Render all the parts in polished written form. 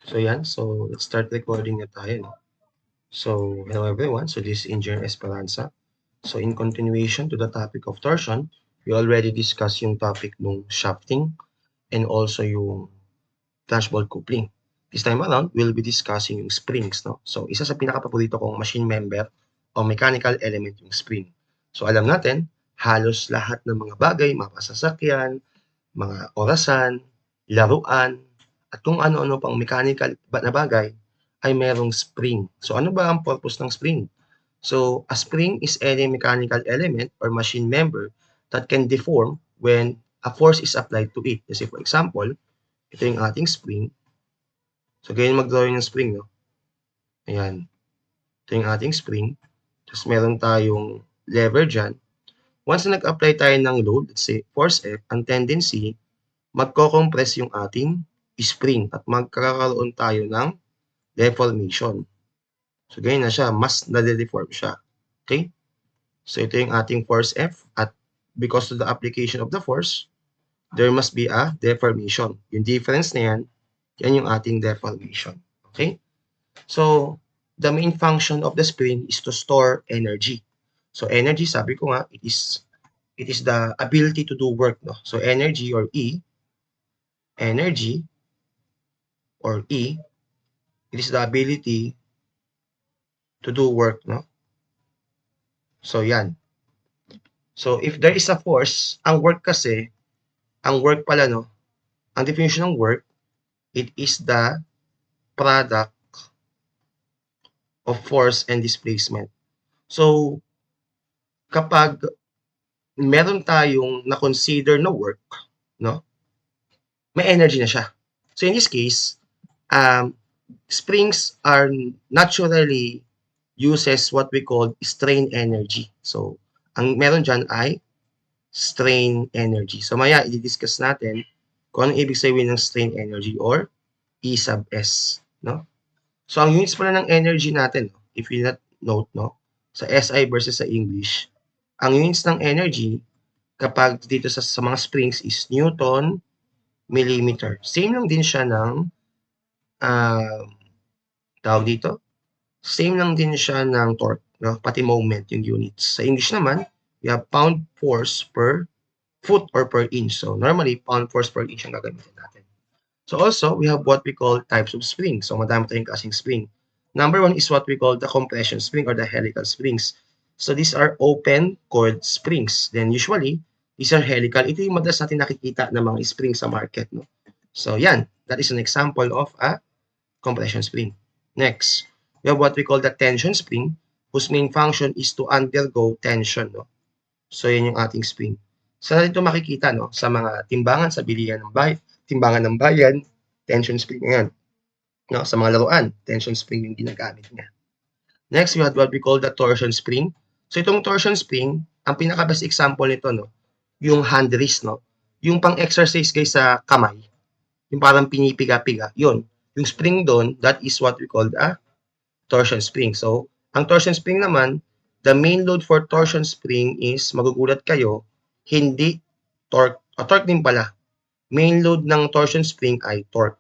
So yan, so let's start recording na tayo. No? So hello everyone, so this is Engineer Esperanza. So in continuation to the topic of torsion, we already discussed yung topic ng shafting and also yung flashball coupling. This time around, we'll be discussing yung springs. No? So isa sa pinaka-paborito kong machine member o mechanical element yung spring. So alam natin, halos lahat ng mga bagay, mga sasakyan, mga orasan, laruan, at kung ano-ano pang mechanical na bagay ay merong spring. So ano ba ang purpose ng spring? So a spring is any mechanical element or machine member that can deform when a force is applied to it. Kasi for example, ito yung ating spring. So ganyan mag-drawing ng spring, no? Ayan. Ito yung ating spring. Tapos meron tayong lever dyan. Once na nag-apply tayo ng load, let's say force F, ang tendency, magko-compress yung ating spring at magkakaroon tayo ng deformation. So, ganyan na siya. Mas nade-deform siya. Okay? So, ito yung ating force F at because of the application of the force, there must be a deformation. Yung difference na yan, yan yung ating deformation. Okay? So, the main function of the spring is to store energy. So, energy, sabi ko nga, it is the ability to do work. No? So, energy or E, it is the ability to do work, no? So, yan. So, if there is a force, ang work pala, no? Ang definition ng work, it is the product of force and displacement. So, kapag meron tayong na-consider na work, no? May energy na siya. So, in this case, springs are naturally uses what we call strain energy. So, ang meron dyan ay strain energy. So, maya, i-discuss natin kung anong ibig sabihin ng strain energy or E sub S. No? So, ang units pala ng energy natin, if you not note, no? Sa SI versus sa English, ang units ng energy kapag dito sa mga springs is Newton, millimeter. Same lang din siya ng tawag dito, same lang din siya ng torque, no? Pati moment yung units. Sa English naman, we have pound force per foot or per inch. So normally, pound force per inch ang gagamitin natin. So also, we have what we call types of spring. So madami tayong klaseng spring. Number one is what we call the compression spring or the helical springs. So these are open chord springs. Then usually, these are helical. Ito yung madalas natin nakikita ng mga spring sa market. No? So yan, that is an example of a compression spring. Next, we have what we call the tension spring, whose main function is to undergo tension. No? So, yan yung ating spring. Saan natin ito makikita? No? Sa mga timbangan, sa bilihan ng bayan, timbangan ng bayan, tension spring yan. No? Sa mga laruan, tension spring yung ginagamit niya. Next, we have what we call the torsion spring. So, itong torsion spring, ang pinaka-best example nito, no? Yung hand wrist, no? Yung pang-exercise guys sa kamay, yung parang pinipiga-piga, yun. Yung spring doon, that is what we call a torsion spring. So, ang torsion spring naman, the main load for torsion spring is, magugulat kayo, hindi torque. Torque din pala. Main load ng torsion spring ay torque.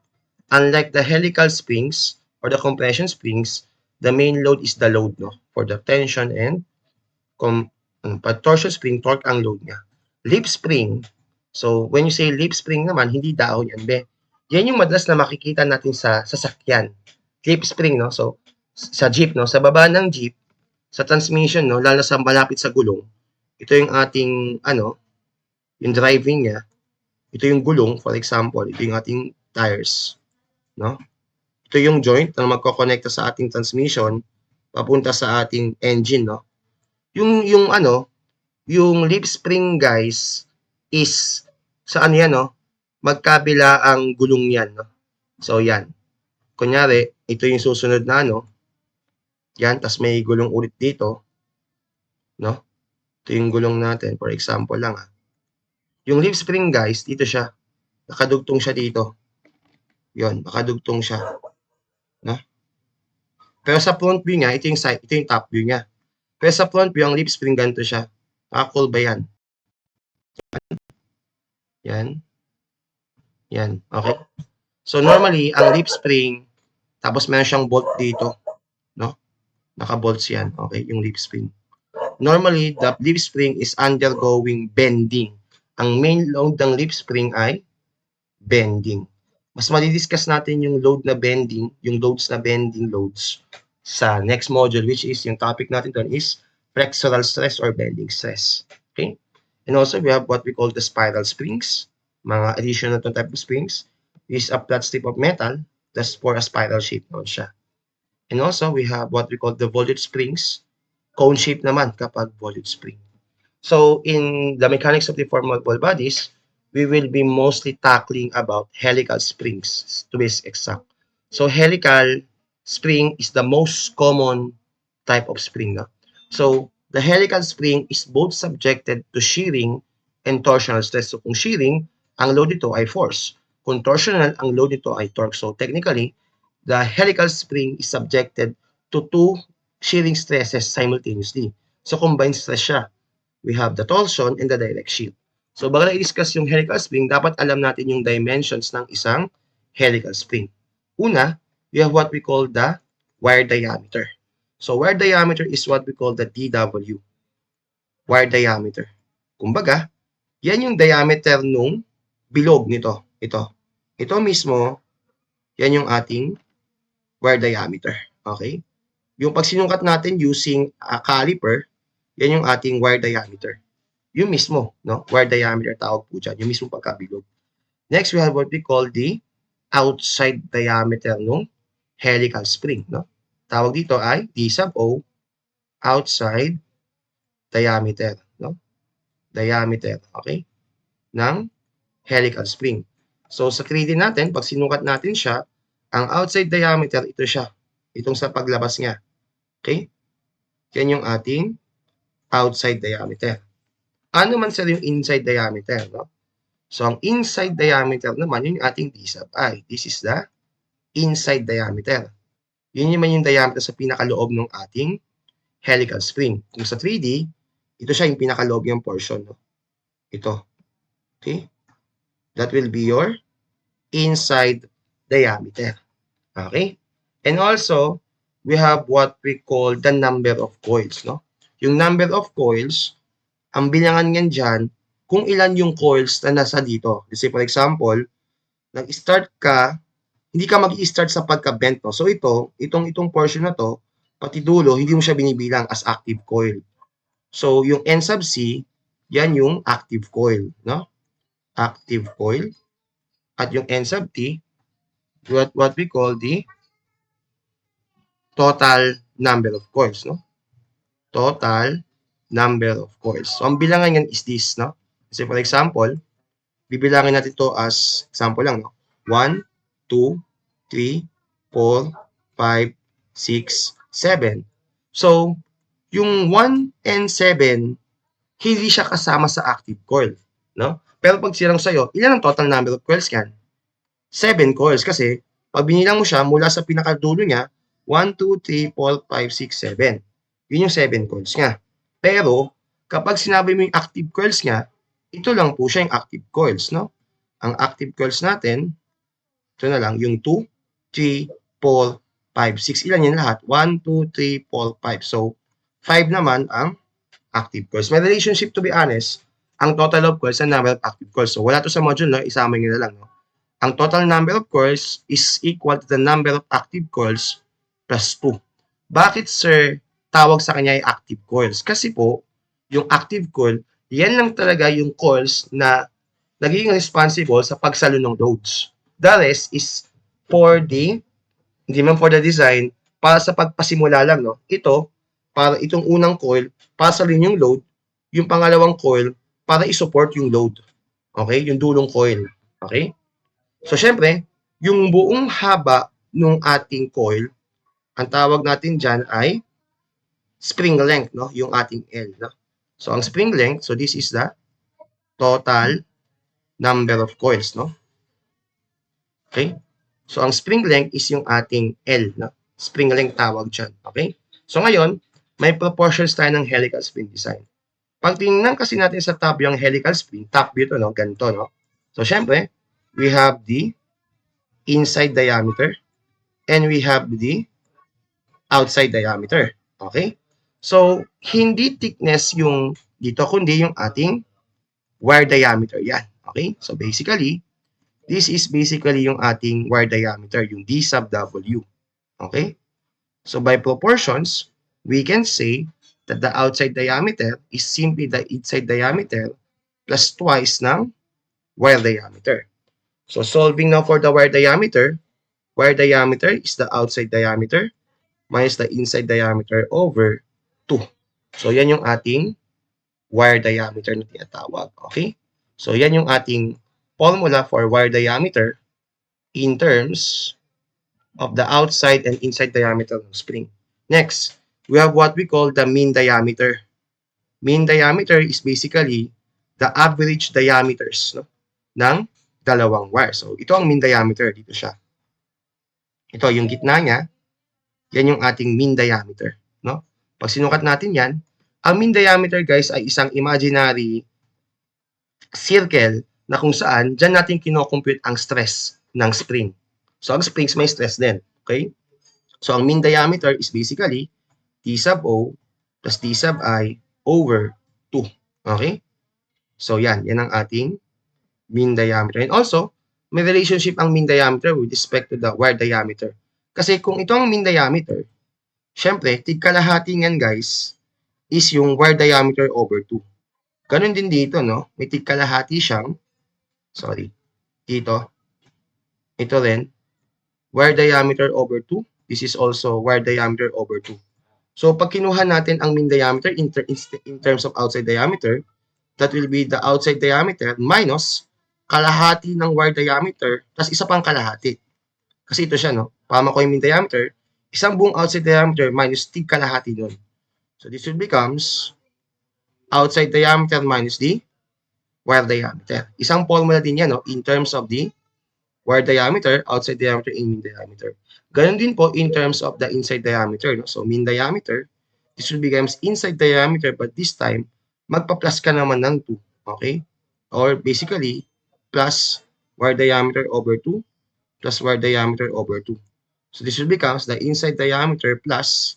Unlike the helical springs or the compression springs, the main load is the load, no? For the tension and torsion spring, torque ang load niya. Lip spring, so when you say lip spring naman, hindi dahon yan, be. Yan yung madalas na makikita natin sa sasakyan. Lip spring, no? So, sa jeep, no? Sa baba ng jeep, sa transmission, no? Lalo sa malapit sa gulong, ito yung ating, yung driving niya. Ito yung gulong, for example. Ito yung ating tires, no? Ito yung joint na magkokonekta sa ating transmission papunta sa ating engine, no? Yung lip spring, guys, is sa yan, no? Magkabila ang gulong yan, no? So, yan. Kunyari, ito yung susunod na, yan, tas may gulong ulit dito, no? Ito yung gulong natin, for example lang, Yung lip spring, guys, dito siya. Nakadugtong siya dito. Yun, nakadugtong siya. No? Pero sa front view niya, ito yung top view niya. Pero sa front view, ang lip spring ganito siya. Nakakool ba yan? Yan. Yan. Okay. So normally, ang lip spring, Tapos meron siyang bolt dito, no? Naka-bolts yan, okay, yung leaf spring. Normally, the leaf spring is undergoing bending. Ang main load ng leaf spring ay bending. Mas madidiscuss natin yung load na bending, yung loads na bending loads sa next module, which is yung topic natin doon is flexural stress or bending stress. Okay? And also, we have what we call the spiral springs. Mga additional na type of springs is a flat strip of metal that's for a spiral shape naman siya. And also, we have what we call the volute springs. Cone shape naman kapag volute spring. So, in the mechanics of the formable bodies, we will be mostly tackling about helical springs, to be exact. So, helical spring is the most common type of spring. No? So, the helical spring is both subjected to shearing and torsional stress. So, kung shearing, ang load nito ay force. Kung torsional, ang load nito ay torque. So, technically, the helical spring is subjected to two shearing stresses simultaneously. So, combined stress siya. We have the torsion and the direct shear. So, bago na i-discuss yung helical spring, dapat alam natin yung dimensions ng isang helical spring. Una, we have what we call the wire diameter. So, wire diameter is what we call the DW. Wire diameter. Kumbaga, yan yung diameter nung bilog nito. Ito. Ito mismo, yan yung ating wire diameter. Okay? Yung pag sinungkat natin using a caliper, yan yung ating wire diameter. Yung mismo, no? Wire diameter tawag po dyan. Yung mismo pagkabilog. Next, we have what we call the outside diameter ng helical spring, no? Tawag dito ay D sub O, outside diameter, no? Diameter, okay? Ng helical spring. So, sa 3D natin, pag sinukat natin siya, ang outside diameter, ito siya. Itong sa paglabas niya. Okay? Yan yung ating outside diameter. Ano man sir yung inside diameter, no? So, ang inside diameter naman, yun yung ating D sub I. This is the inside diameter. Yun naman yung diameter sa pinakaloob ng ating helical spring. Kung sa 3D, ito siya yung pinakaloob yung portion, no? Ito. Okay? That will be your inside diameter. Okay? And also, we have what we call the number of coils, no? Yung number of coils, ang bilangan niyan dyan, kung ilan yung coils na nasa dito. Kasi for example, nag-start ka, hindi ka mag-i-start sa pagka-bent, no? So itong portion na to, pati dulo, hindi mo siya binibilang as active coil. So yung N sub C, yan yung active coil, no? Active coil. At yung N sub T, what we call the total number of coils, no? Total number of coils. So, ang bilangan yan is this, no? Kasi for example, bibilangin natin to as example lang, no? 1, 2, 3, 4, 5, 6, 7. So, yung 1 and 7, hindi siya kasama sa active coil, no? Pero pag sinang sa'yo, ilan ang total number of coils yan? 7 coils kasi pag binilang mo siya mula sa pinakadulo niya, 1, 2, 3, 4, 5, 6, 7. Yun yung 7 coils niya. Pero, kapag sinabi mo yung active coils niya, ito lang po siya yung active coils, no? Ang active coils natin, ito na lang, yung 2, 3, 4, 5, 6. Ilan yan lahat? 1, 2, 3, 4, 5. So, 5 naman ang active coils. May relationship, to be honest, ang total of coils and number of active coils. So, wala to sa module, no? Isama nyo na lang, no? Ang total number of coils is equal to the number of active coils plus 2. Bakit, sir, tawag sa kanya ay active coils? Kasi po, yung active coil, yan lang talaga yung coils na nagiging responsible sa pagsalo ng loads. The rest is for the, hindi man for the design, para sa pagpasimula lang, no? Ito, para itong unang coil, para salin yung load, yung pangalawang coil, para isupport yung load. Okay? Yung dulong coil. Okay? So, syempre, yung buong haba ng ating coil, ang tawag natin dyan ay spring length, no? Yung ating L, no? So, ang spring length, so this is the total number of coils, no? Okay? So, ang spring length is yung ating L, no? Spring length tawag dyan, okay? So, ngayon, may proportions tayo ng helical spring design. Pag tingnan kasi natin sa top yung helical spring, top view to, no? Ganito, no? So, syempre, we have the inside diameter. and we have the outside diameter. Okay? So, hindi thickness yung dito, kundi yung ating wire diameter yan. Okay? So, basically, this is basically yung ating wire diameter, yung D sub W. Okay? So, by proportions, we can say that the outside diameter is simply the inside diameter plus twice ng wire diameter. So, solving now for the wire diameter is the outside diameter minus the inside diameter over 2. So, yan yung ating wire diameter na tinatawag. Okay? So, yan yung ating formula for wire diameter in terms of the outside and inside diameter ng spring. Next, we have what we call the mean diameter. Mean diameter is basically the average diameters, no, ng dalawang wire. So, ito ang mean diameter. Dito siya. Ito, yung gitna niya, yan yung ating mean diameter. No? Pag sinukat natin yan, ang mean diameter, guys, ay isang imaginary circle na kung saan dyan natin kinocompute ang stress ng spring. So, ang springs may stress din. Okay? So, ang mean diameter is basically T sub O plus T sub I over 2. Okay? So, yan. Yan ang ating mean diameter. And also, may relationship ang mean diameter with respect to the wire diameter. Kasi kung ito ang mean diameter, syempre, tigkalahati yan, guys, is yung wire diameter over 2. Ganun din dito, no? May tigkalahati siyang, dito. Ito rin, wire diameter over 2. This is also wire diameter over 2. So, pag kinuha natin ang mean diameter in terms of outside diameter, that will be the outside diameter minus kalahati ng wire diameter, plus isa pang kalahati. Kasi ito siya, no? Pama ko yung mean diameter, isang buong outside diameter minus tig kalahati nun. So, this will becomes outside diameter minus the wire diameter. Isang formula din yan, no? In terms of the wire diameter, outside diameter, and mean diameter. Ganon din po in terms of the inside diameter. No? So, mean diameter, this will becomes inside diameter, but this time, magpa-plus ka naman ng 2. Okay? Or basically, plus wire diameter over 2 plus wire diameter over 2. So, this will becomes the inside diameter plus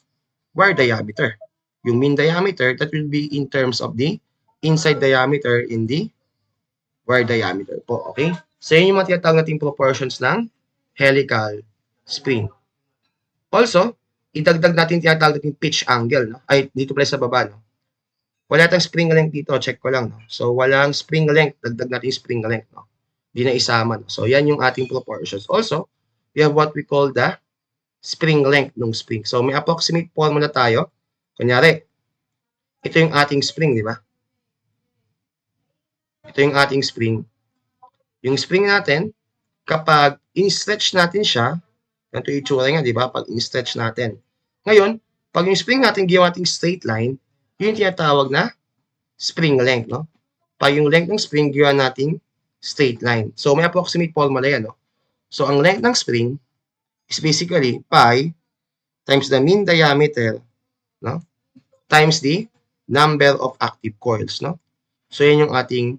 wire diameter. Yung mean diameter, that will be in terms of the inside diameter in the wire diameter po. Okay? So, yun yung mga tinatawag nating proportions ng helical spring. Also, idagdag natin tinatawag nating pitch angle. No? Ay, dito pala sa baba. No? Wala tayong spring length dito. Check ko lang. No? So, walang spring length. Dagdag natin yung spring length. No? Di na isama. No? So, yan yung ating proportions. Also, we have what we call the spring length ng spring. So, may approximate formula tayo. Kunyari, ito yung ating spring, di ba? Ito yung ating spring. Yung spring natin, kapag in-stretch natin siya, ganito yung itsura niya, di ba? Pag in-stretch natin. Ngayon, pag yung spring natin ginawa nating straight line, yun yung tinatawag na spring length, no? Pag yung length ng spring, ginawa nating straight line. So, may approximate formula yan, no? So, ang length ng spring is basically pi times the mean diameter, no? Times the number of active coils, no? So, yan yung ating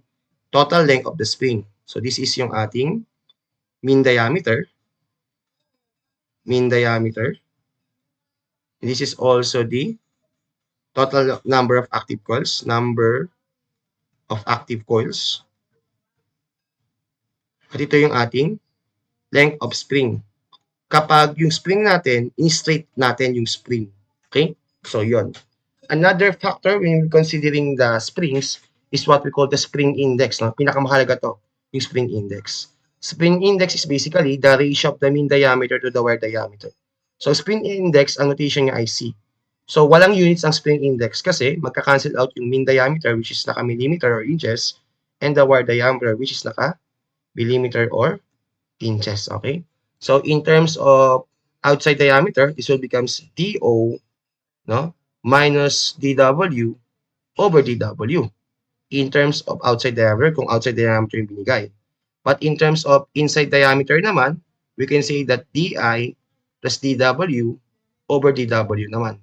total length of the spring. So, this is yung ating mean diameter. Mean diameter. And this is also the total number of active coils. Number of active coils. At ito yung ating length of spring. Kapag yung spring natin, in-straight natin yung spring. Okay? So, yon. Another factor when considering the springs is what we call the spring index. No? Pinakamahalaga to, yung spring index. Spring index is basically the ratio of the mean diameter to the wire diameter. So, spring index, ang notation niya ay C. So, walang units ang spring index kasi magka-cancel out yung mean diameter which is naka-millimeter or inches and the wire diameter which is naka-millimeter or inches. Okay? So, in terms of outside diameter, this will becomes DO, no? Minus DW over DW. In terms of outside diameter, kung outside diameter yung binigay. But in terms of inside diameter naman, we can say that DI plus DW over DW naman.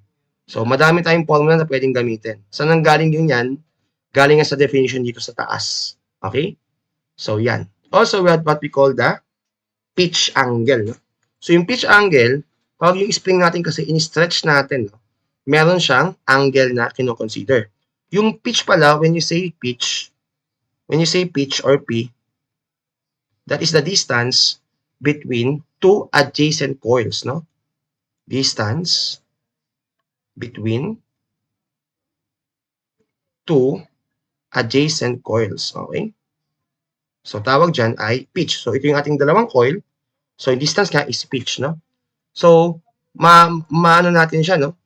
So, madami tayong formula na pwedeng gamitin. Saan ang galing yun yan? Galing sa definition dito sa taas. Okay? So, yan. Also, we have what we call the pitch angle. No? So yung pitch angle, pag yung spring natin kasi in-stretch natin, no, meron siyang angle na kino-consider. Yung pitch pala, when you say pitch or P, that is the distance between two adjacent coils, no? Distance between two adjacent coils, okay? So tawag dyan ay pitch. So ito yung ating dalawang coil. So yung distance nga is pitch, no? So maano natin siya, no?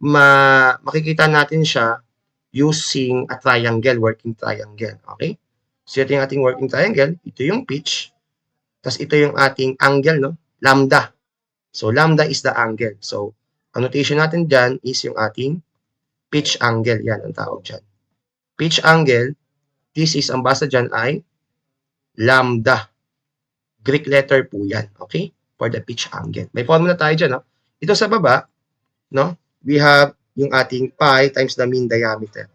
Makikita natin siya using a triangle, working triangle, okay? So ito yung ating working triangle, ito yung pitch, tapos ito yung ating angle, no? Lambda. So lambda is the angle. So ang notation natin dyan is yung ating pitch angle. Yan ang tawag dyan. Pitch angle, this is, ang basa dyan ay lambda. Greek letter po yan, okay? For the pitch angle. May formula tayo dyan, no? Ito sa baba, no? We have yung ating pi times the mean diameter.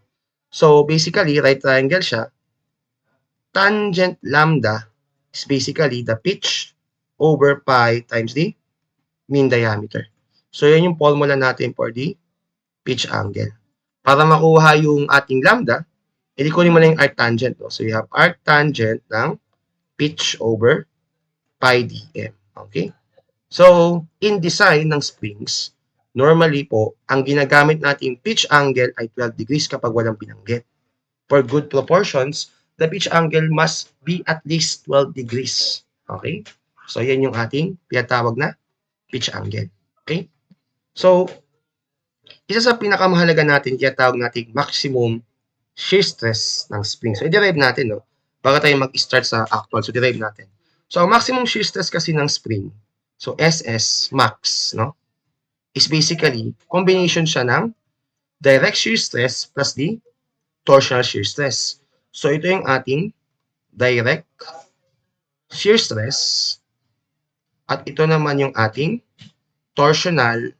So, basically, right triangle siya. Tangent lambda is basically the pitch over pi times the mean diameter. So, yan yung formula natin for the pitch angle. Para makuha yung ating lambda, edi kunin mo na yung arctangent. No? So, you have arctangent ng pitch over pi dm. Okay? So, in design ng springs, normally po, ang ginagamit nating pitch angle ay 12 degrees kapag walang binanggit. For good proportions, the pitch angle must be at least 12 degrees. Okay? So, yan yung ating pinatawag na pitch angle. Okay? So, isa sa pinakamahalaga natin, tinatawag nating maximum shear stress ng spring. So, i-derive natin, no? Bago tayo mag-start sa actual. So, derive natin. So, ang maximum shear stress kasi ng spring, so SS max, no? Is basically, combination siya ng direct shear stress plus the torsional shear stress. So, ito yung ating direct shear stress at ito naman yung ating torsional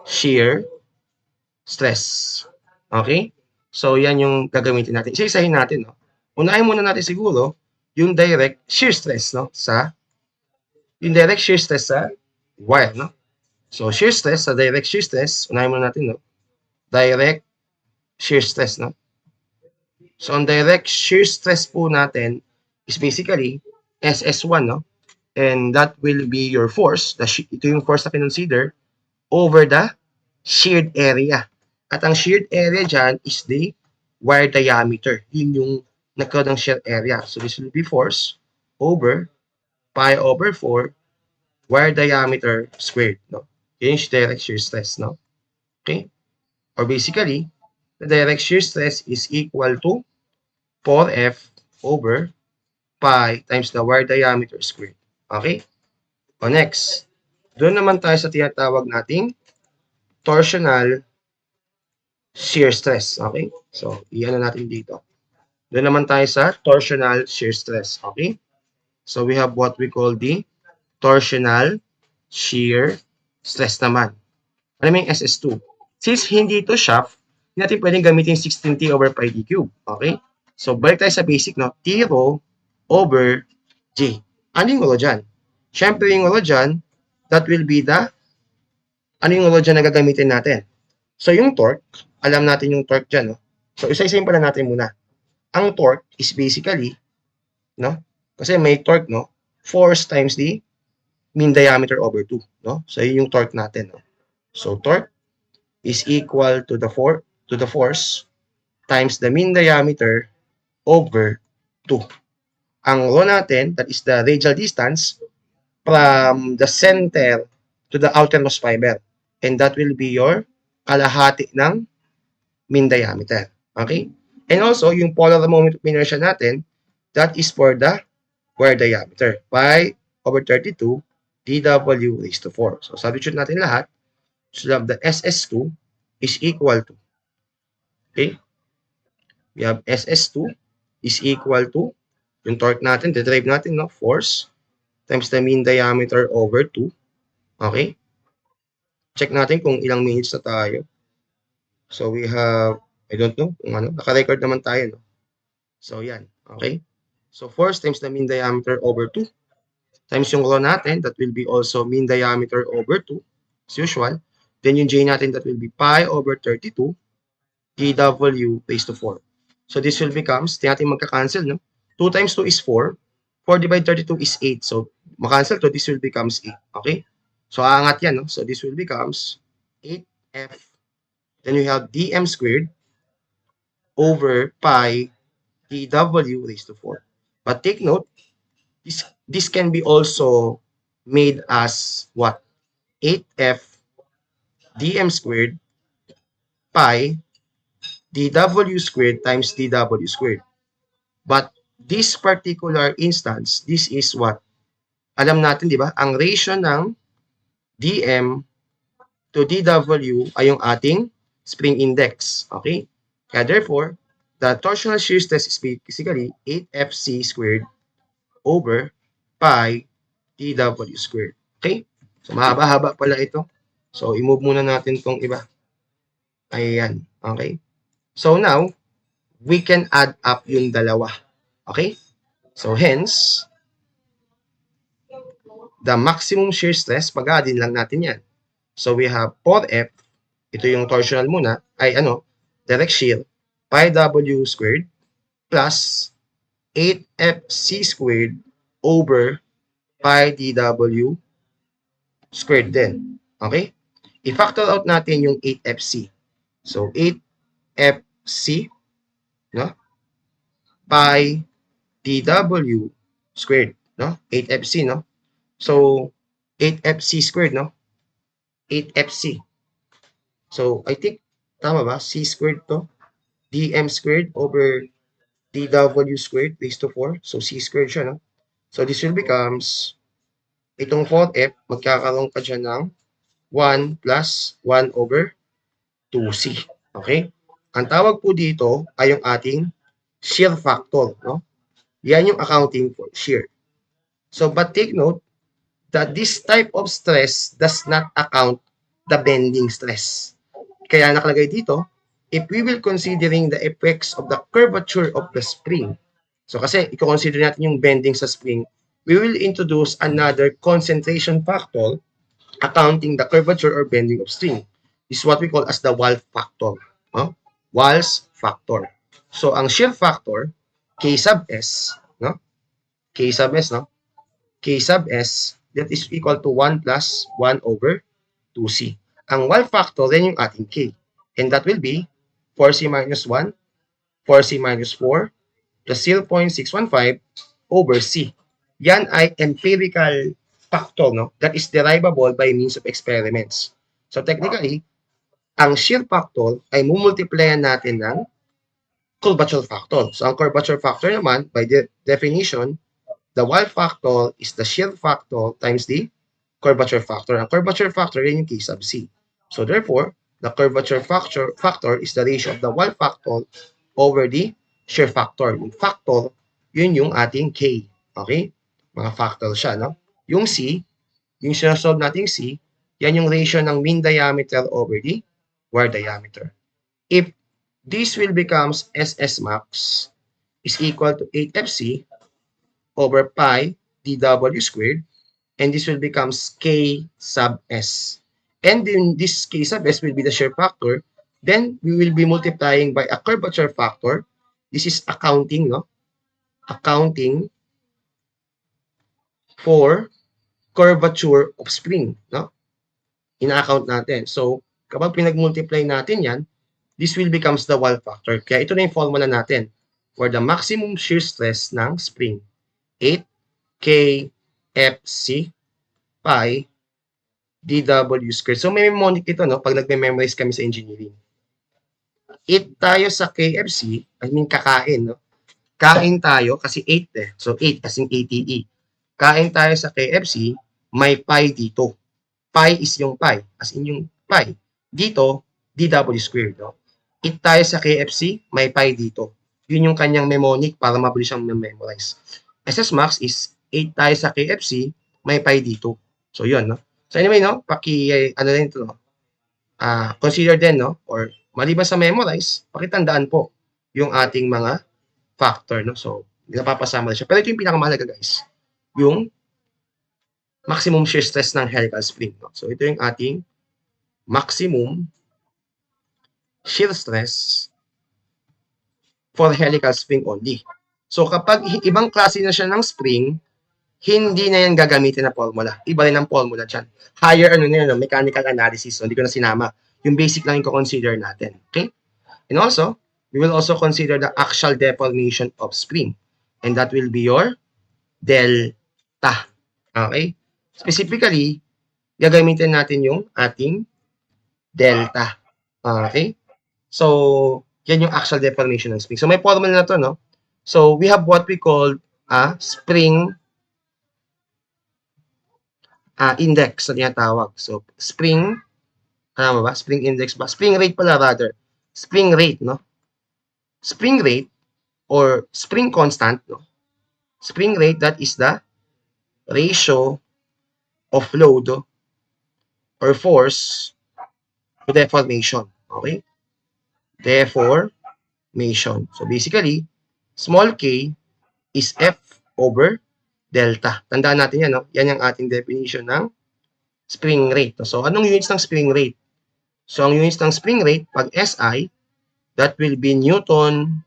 shear stress. Okay? So, yan yung gagamitin natin. Isa-isahin natin, no? Unahin muna natin siguro yung direct shear stress, no? Yung direct shear stress sa wire, no? So, shear stress, sa direct shear stress, unahin muna natin, no? Direct shear stress, no? So, ang direct shear stress po natin is basically SS1, no? And that will be your force. Ito yung force na kinonsider over the sheared area. At ang sheared area dyan is the wire diameter. Yun yung nagkaroon ng shear area. So, this will be force over pi over 4 wire diameter squared. No? Yun yung direct shear stress. No? Okay? Or basically, the direct shear stress is equal to 4F over pi times the wire diameter squared. Okay? O next, doon naman tayo sa tinatawag nating torsional shear stress. Okay? So, iyan na natin dito. Doon naman tayo sa torsional shear stress. Okay? So, we have what we call the torsional shear stress naman. Ano yung SS2? Since hindi ito shaft, hindi natin pwedeng gamitin 16T over pi d cube. Okay? So, balik tayo sa basic, no? T rho over J. Ano yung rho dyan? Siyempre, yung rho dyan, that will be the, ano yung rho dyan na gagamitin natin? So, yung torque, alam natin yung torque dyan, no? So, isa-isayin pala natin muna. Ang torque is basically, no? Kasi may torque, no? Force times the mean diameter over 2, no? So, yun yung torque natin, no? So, torque is equal to the force times the mean diameter over 2. Ang rho natin, that is the radial distance from the center to the outermost fiber. And that will be your kalahati ng mean diameter. Okay? And also, yung polar moment of inertia natin, that is for the wire diameter. Pi over 32 dw raised to 4. So, substitute natin lahat. So, the SS2 is equal to, okay? We have SS2 is equal to, yung torque natin, derive natin, no? Force times the mean diameter over 2. Okay? Check natin kung ilang minutes na tayo. So, we have, I don't know, kung ano, naka-record naman tayo, no? So, yan. Okay? So, force times the mean diameter over 2. times yung rho natin, that will be also mean diameter over 2, as usual. Then yung j natin, that will be pi over 32 dw raised to 4. So this will becomes, tingnan natin magka-cancel, no? 2 times 2 is 4. 4 divided 32 is 8. So makancel to, this will becomes 8. Okay? So aangat yan, no? So this will becomes 8f. Then we have dm squared over pi dw raised to 4. But take note, this can be also made as what? 8f dm squared pi dw squared times dw squared. But this particular instance, this is what? Alam natin, di ba? Ang ratio ng dm to dw ay yung ating spring index. Okay? Kaya therefore, the torsional shear stress is basically 8fc squared over pi dw squared. Okay? So, mahaba-haba pala ito. So, i-move muna natin tong iba. Ayan. Okay? So, now, we can add up yung dalawa. Okay? So, hence, the maximum shear stress, pag-addin lang natin yan. So, we have 4F, ito yung torsional muna, ay direct shear, pi W squared plus 8FC squared over pi DW squared din. Okay? I-factor out natin yung 8FC. So, 8FC, no? Pi DW squared, no? 8FC, no? So, 8FC squared, no? 8FC. So, I think, tama ba? C squared to. dm squared over dw squared raised to 4. So, c squared siya, no? So, this will becomes, itong 4f, magkakaroon ka dyan ng 1 plus 1 over 2c. Okay? Ang tawag po dito ay yung ating shear factor, no? Yan yung accounting for shear. So, but take note that this type of stress does not account the bending stress. Kaya nakalagay dito, if we will considering the effects of the curvature of the spring. So kasi i-consider natin yung bending sa spring, we will introduce another concentration factor accounting the curvature or bending of string. This is what we call as the Wahl factor. No? Wahl's factor. So ang shear factor, K sub S, no? K sub S, no? K sub S, that is equal to 1 plus 1 over 2C. Ang Wahl factor, then yung ating K. And that will be 4C minus 1, 4C minus 4, plus 0.615 over C. Yan ay empirical factor, no? That is derivable by means of experiments. So technically, ang shear factor ay mumultiplyan natin ng curvature factor. So ang curvature factor naman, by definition, the Wahl factor is the shear factor times the curvature factor. Ang curvature factor yan yung K sub C. So therefore, the curvature factor is the ratio of the Wahl factor over the shear factor. Yung factor, yun yung ating K. Okay? Mga factor siya, no? Yung C, yung sinasolve nating C, yan yung ratio ng mean diameter over the wire diameter. If this will becomes SS max is equal to 8FC over pi dw squared, and this will becomes K sub S. And then this K sub S will be the shear factor. Then we will be multiplying by a curvature factor. This is accounting, no? Accounting for curvature of spring, no? Ina-account natin. So, kapag pinag-multiply natin yan, this will becomes the Wahl factor. Kaya ito na yung formula natin for the maximum shear stress ng spring. 8kFc pi dw squared. So, may mnemonic ito, no? Pag nagme-memorize kami sa engineering. 8 tayo sa KFC, I mean kakain, no? Kain tayo kasi 8 eh. So 8 kasing ATE. Kain tayo sa KFC, may pi dito. Pi is yung pi, as in yung pi. Dito, dw squared, no? 8 tayo sa KFC, may pi dito. Yun yung kanyang mnemonic para mabilis siyang memorize. SS max is 8 tayo sa KFC, may pi dito. So yun, no? So anyway, no? Ano din ito, no? Consider din, no? Or maliban sa memorize, pakitandaan po yung ating mga factor, no? So, napapasama na siya. Pero ito yung pinakamahalaga, guys. Yung maximum shear stress ng helical spring. No? So, ito yung ating maximum shear stress for helical spring only. So, kapag ibang klase na siya ng spring, hindi na yan gagamitin na formula. Iba rin ang formula dyan. Higher ano na yun, mechanical analysis. So, hindi ko na sinama. Yung basic lang yung consider natin. Okay? And also, we will also consider the axial deformation of spring. And that will be your delta. Okay? Specifically, gagamitin natin yung ating delta. Okay? So, yan yung axial deformation ng spring. So, may formula na to, no? So, we have what we call spring index na tinatawag. So, spring, ano ba? Spring index ba? Spring rate pala rather. Spring rate, no? Spring rate or spring constant, no? Spring rate, that is the ratio of load or force to deformation. Okay? Deformation. So, basically, small k is F over delta. Tandaan natin yan, no? Yan yung ating definition ng spring rate. So, anong units ng spring rate? So, ang units ng spring rate, pag SI, that will be Newton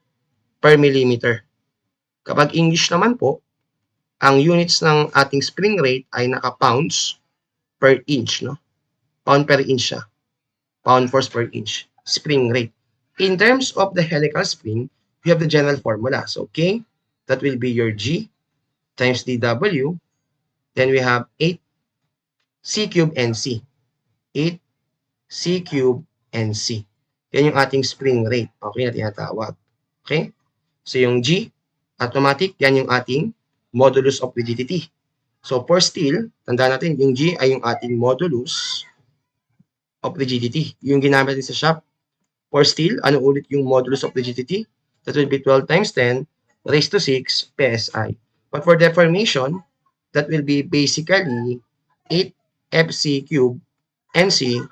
per millimeter. Kapag English naman po, ang units ng ating spring rate ay naka-pounds per inch, no? Pound per inch siya. Pound force per inch. Spring rate. In terms of the helical spring, you have the general formula. So, K, that will be your G times dW. Then we have 8 C cube NC. 8 C cube NC. Yan yung ating spring rate. Okay, na tinatawag. Okay? So, yung G, automatic, yan yung ating modulus of rigidity. So, for steel, tandaan natin, yung G ay yung ating modulus of rigidity. Yung ginamit natin sa shop. For steel, ano ulit yung modulus of rigidity? That will be 12 times 10 raised to 6 PSI. But for deformation, that will be basically 8 FC cube NC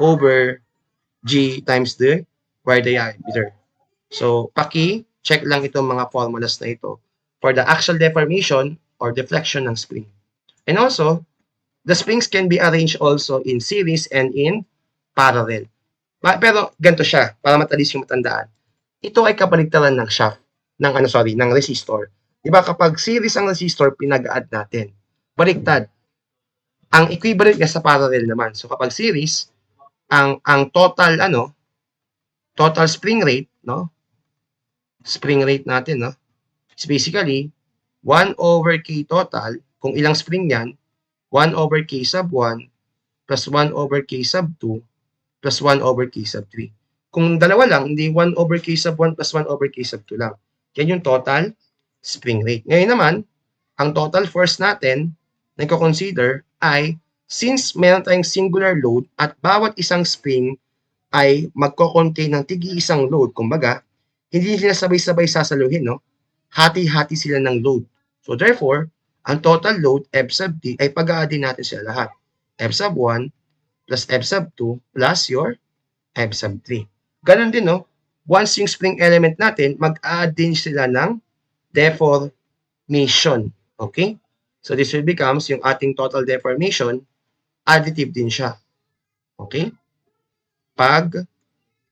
over G times the wire diameter. So, check lang itong mga formulas na ito for the axial deformation or deflection ng spring. And also, the springs can be arranged also in series and in parallel. Pero ganito siya, para matalis yung matandaan. Ito ay kabaligtaran ng shaft, ng resistor. Diba kapag series ang resistor, pinag-add natin. Baligtad. Ang equivalent niya sa parallel naman. So kapag series, ang total total spring rate, no? Spring rate natin, no? Is basically 1 over K total, kung ilang spring yan, 1 over K sub 1 plus 1 over K sub 2 plus 1 over K sub 3. Kung dalawa lang, hindi 1 over K sub 1 plus 1 over K sub 2 lang. Yan yung total spring rate. Ngayon naman, ang total force natin na i-consider ay since meron tayong singular load at bawat isang spring ay magko-contain ng tigi-isang load, kumbaga, hindi sila sabay-sabay sasaluhin, no? Hati-hati sila ng load. So therefore, ang total load, F sub D, ay pag-aadin natin sila lahat. F sub 1 plus F sub 2 plus your F sub 3. Ganon din, no? Once yung spring element natin, mag-add din sila ng deformation. Okay? So this will becomes yung ating total deformation, additive din siya. Okay? Pag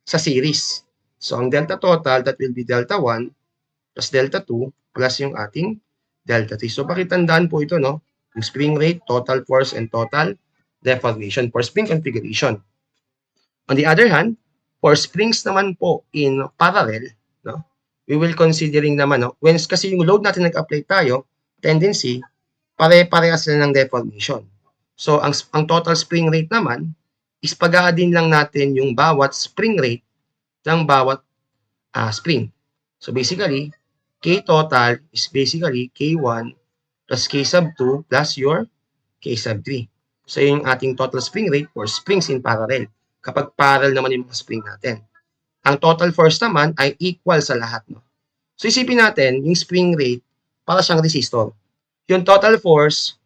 sa series. So ang delta total, that will be delta 1 plus delta 2 plus yung ating delta 3. So pakitandaan po ito, no? Yung spring rate, total force, and total deformation for spring configuration. On the other hand, for springs naman po in parallel, no? We will considering naman, no? When kasi yung load natin nag-apply tayo, tendency, pare-parehas sila ng deformation. So, ang total spring rate naman, is pag-aadin lang natin yung bawat spring rate ng bawat spring. So, basically, K total is basically K1 plus K sub 2 plus your K sub 3. So, yung ating total spring rate for springs in parallel. Kapag parallel naman yung mga spring natin. Ang total force naman ay equal sa lahat. No? So, isipin natin, yung spring rate, para siyang resistor. Yung total force,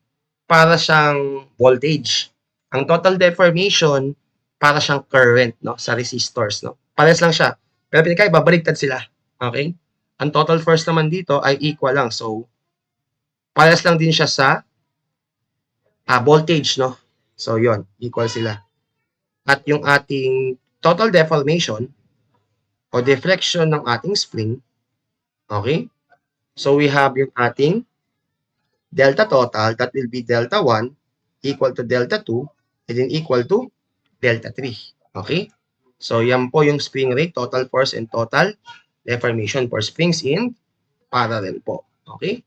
para siyang voltage. Ang total deformation, para siyang current, no, sa resistors, no. Parehas lang siya. Pero pinakaiba, baligtad sila. Okay? Ang total force naman dito ay equal lang. So, parehas lang din siya sa voltage, no? So, yon equal sila. At yung ating total deformation o deflection ng ating spring, okay? So, we have yung ating delta total, that will be delta 1 equal to delta 2 and then equal to delta 3. Okay? So, yan po yung spring rate, total force, and total deformation for springs in parallel po. Okay?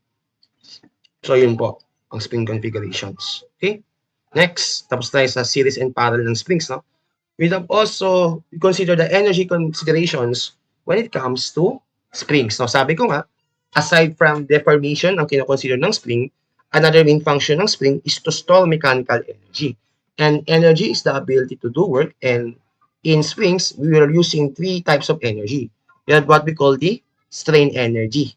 So, yun po ang spring configurations. Okay? Next, tapos tayo sa series and parallel ng springs. No? We have also consider the energy considerations when it comes to springs. No? Sabi ko nga, aside from deformation ang kinoconsider ng spring, another main function ng spring is to store mechanical energy. And energy is the ability to do work, and in springs, we are using three types of energy. We have what we call the strain energy.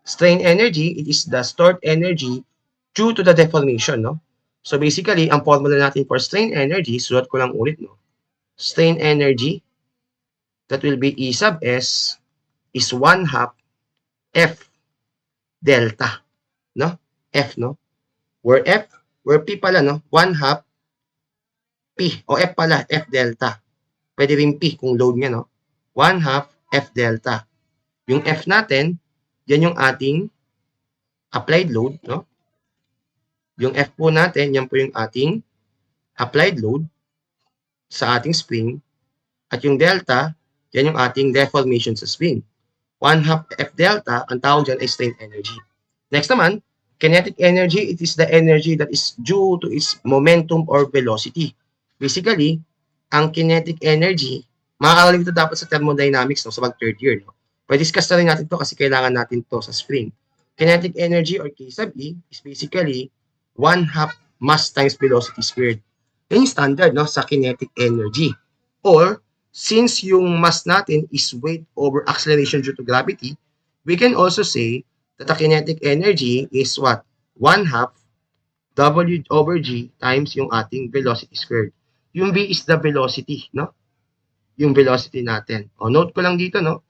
Strain energy, it is the stored energy due to the deformation, no? So basically, ang formula natin for strain energy, sulat ko lang ulit, no? Strain energy, that will be E sub S, is 1/2 F delta, no? F, no? Where P pala, no? 1/2 P, o F pala, F delta. Pwede rin P kung load niya, no? 1/2 F delta. Yung F natin, yan yung ating applied load, no? Yung F po natin, yan po yung ating applied load sa ating spring. At yung delta, yan yung ating deformation sa spring. 1/2 F delta, ang tawag dyan ay strain energy. Next naman, kinetic energy, it is the energy that is due to its momentum or velocity. Basically, ang kinetic energy, makakalalim ito dapat sa thermodynamics, no, sa mag-third year. No? Pwede-discuss na rin natin to kasi kailangan natin to sa spring. Kinetic energy or K sub E is basically 1/2 mass times velocity squared. Yan yung standard, no, sa kinetic energy. Or, since yung mass natin is weight over acceleration due to gravity, we can also say that the kinetic energy is what? 1/2 W over G times yung ating velocity squared. Yung V is the velocity, no? Yung velocity natin. O, note ko lang dito, no?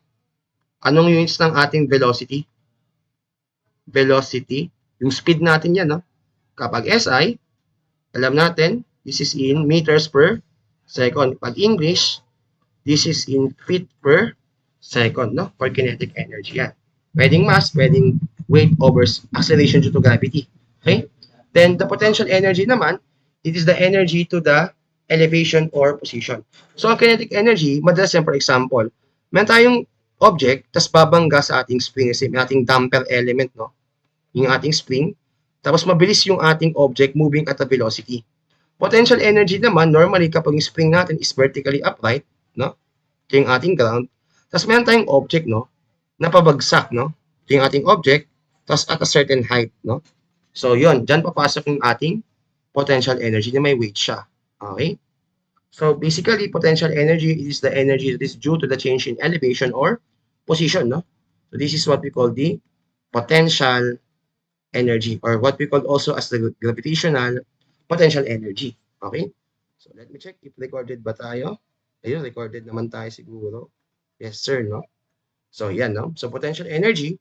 Anong units ng ating velocity? Velocity. Yung speed natin yan, no? Kapag SI, alam natin, this is in meters per second. Pag English, this is in feet per second, no? For kinetic energy yan. Pwedeng mass, pwedeng weight over acceleration due to gravity. Okay? Then, the potential energy naman, it is the energy to the elevation or position. So, ang kinetic energy, madalas yan, for example, meron tayong object, tas babangga sa ating spring, kasi may ating damper element, no? Yung ating spring. Tapos, mabilis yung ating object moving at a velocity. Potential energy naman, normally, kapag yung spring natin is vertically upright, no? Ito yung ating ground. Tapos, meron tayong object, no? Na pabagsak, no? Ito yung ating object, tapos at a certain height, no? So, yun. Diyan papasok yung ating potential energy na may weight siya. Okay? So, basically, potential energy is the energy that is due to the change in elevation or position, no? So, this is what we call the potential energy or what we call also as the gravitational potential energy. Okay? So, let me check if recorded ba tayo. Ayun, recorded naman tayo siguro. Yes, sir, no? So, yan, no? So, potential energy,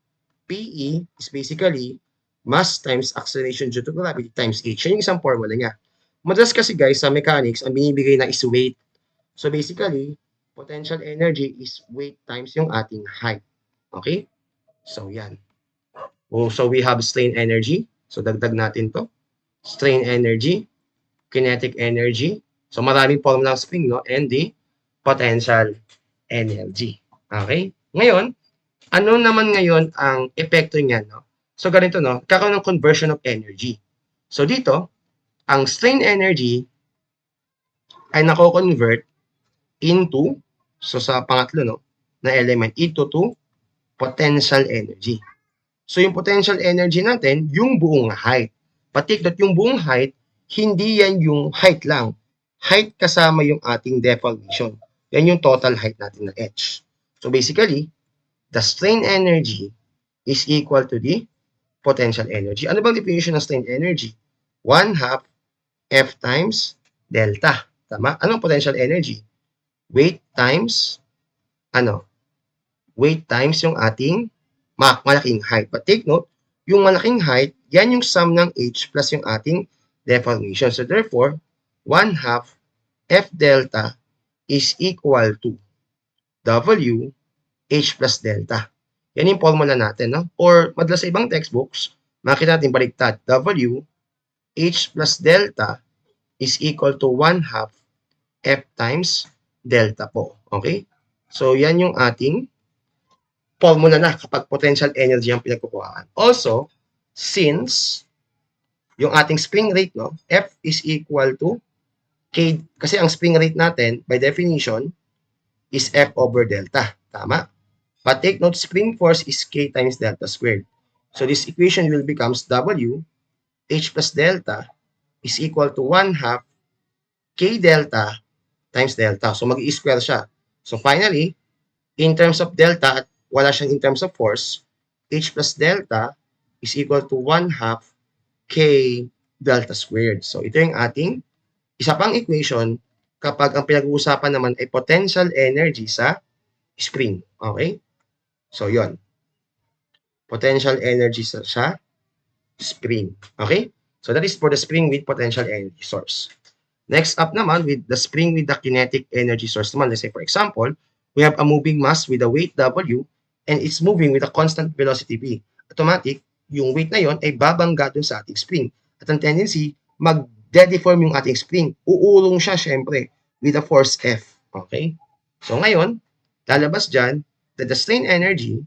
PE, is basically mass times acceleration due to gravity times h. Yan yung isang formula niya. Madalas kasi guys, sa mechanics, ang binibigay na is weight. So basically, potential energy is weight times yung ating height. Okay? So yan. Oh, so we have strain energy. So dagdag natin to. Strain energy, kinetic energy. So maraming formula ng spring, no? And the potential energy. Okay? Ngayon, ano naman ngayon ang epekto niyan, no? So, ganito, no? Kakaroon ng conversion of energy. So, dito, ang strain energy ay nako-convert into, so sa pangatlo, no, na element, into to potential energy. So, yung potential energy natin, yung buong height. But take that yung buong height, hindi yan yung height lang. Height kasama yung ating deformation. Yan yung total height natin na h. So, basically, the strain energy is equal to the potential energy. Ano bang definition ng strain energy? 1/2 F times delta. Tama? Anong potential energy? Weight times, weight times yung ating malaking height. But take note, yung malaking height, yan yung sum ng h plus yung ating deformation. So therefore, 1/2 F delta is equal to W H plus delta. Yan yung formula natin, no? Or madalas sa ibang textbooks, makita natin baliktad. W H plus delta is equal to 1/2 F times delta po. Okay? So, yan yung ating formula na kapag potential energy ang pinagkukuhaan. Also, since yung ating spring rate, no, F is equal to K, kasi ang spring rate natin, by definition, is F over delta. Tama? But take note, spring force is K times delta squared. So this equation will becomes W H plus delta is equal to 1/2 K delta times delta. So mag-i-square siya. So finally, in terms of delta, at wala siyang in terms of force, H plus delta is equal to 1/2 K delta squared. So ito yung ating isa pang equation kapag ang pinag-uusapan naman ay potential energy sa spring. Okay? So yon. Potential energy sa spring. Okay? So that is for the spring with potential energy source. Next up naman, with the spring with the kinetic energy source naman, let's say for example, we have a moving mass with a weight W and it's moving with a constant velocity V. Automatic, yung weight na yon ay babangga dun sa ating spring. At ang tendency, mag-deform yung ating spring. Uulong siya syempre with a force F. Okay? So ngayon, lalabas dyan that the strain energy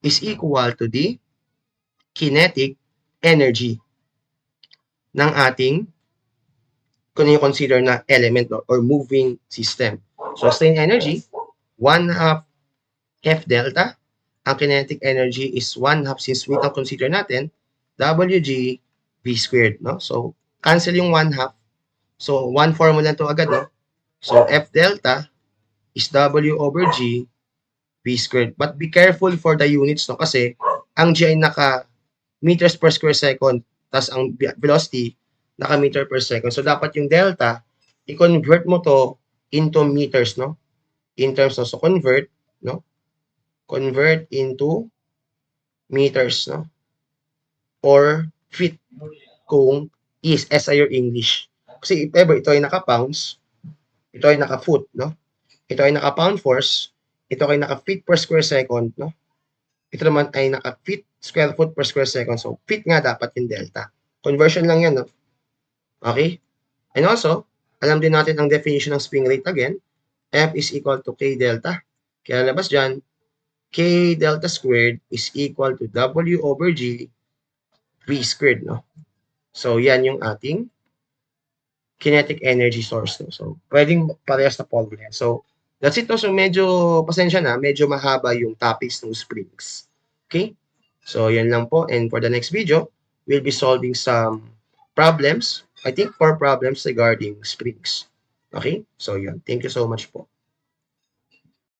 is equal to the kinetic energy ng ating kung i-consider na element or moving system. So, strain energy, 1/2 F delta. Ang kinetic energy is 1/2, since weight ang consider natin, WG V squared. No? So, cancel yung 1/2. So, one formula to agad. No? So, F delta is W over G V squared. But be careful for the units, no? Kasi ang G ay naka meters per square second, tas ang velocity naka meter per second. So dapat yung delta i-convert mo to into meters, no? In terms of, so convert, no? Convert into meters, no? Or feet kung is SI or English. Kasi if ever ito ay naka-pounds, ito ay naka-foot, no? Ito ay naka-pound force, ito ay naka-feet per square second, no? Ito naman ay naka-feet square foot per square second. So, feet nga dapat yung delta. Conversion lang yan, no? Okay? And also, alam din natin ang definition ng spring rate again. F is equal to K delta. Kaya labas dyan, K delta squared is equal to W over G V squared, no? So, yan yung ating kinetic energy source, no? So, pwedeng parehas na formula. So, that's it, no? So, medyo, pasensya na, medyo mahaba yung topics ng springs. Okay? So, yan lang po. And for the next video, we'll be solving some problems. I think 4 problems regarding springs. Okay? So, yan. Thank you so much po.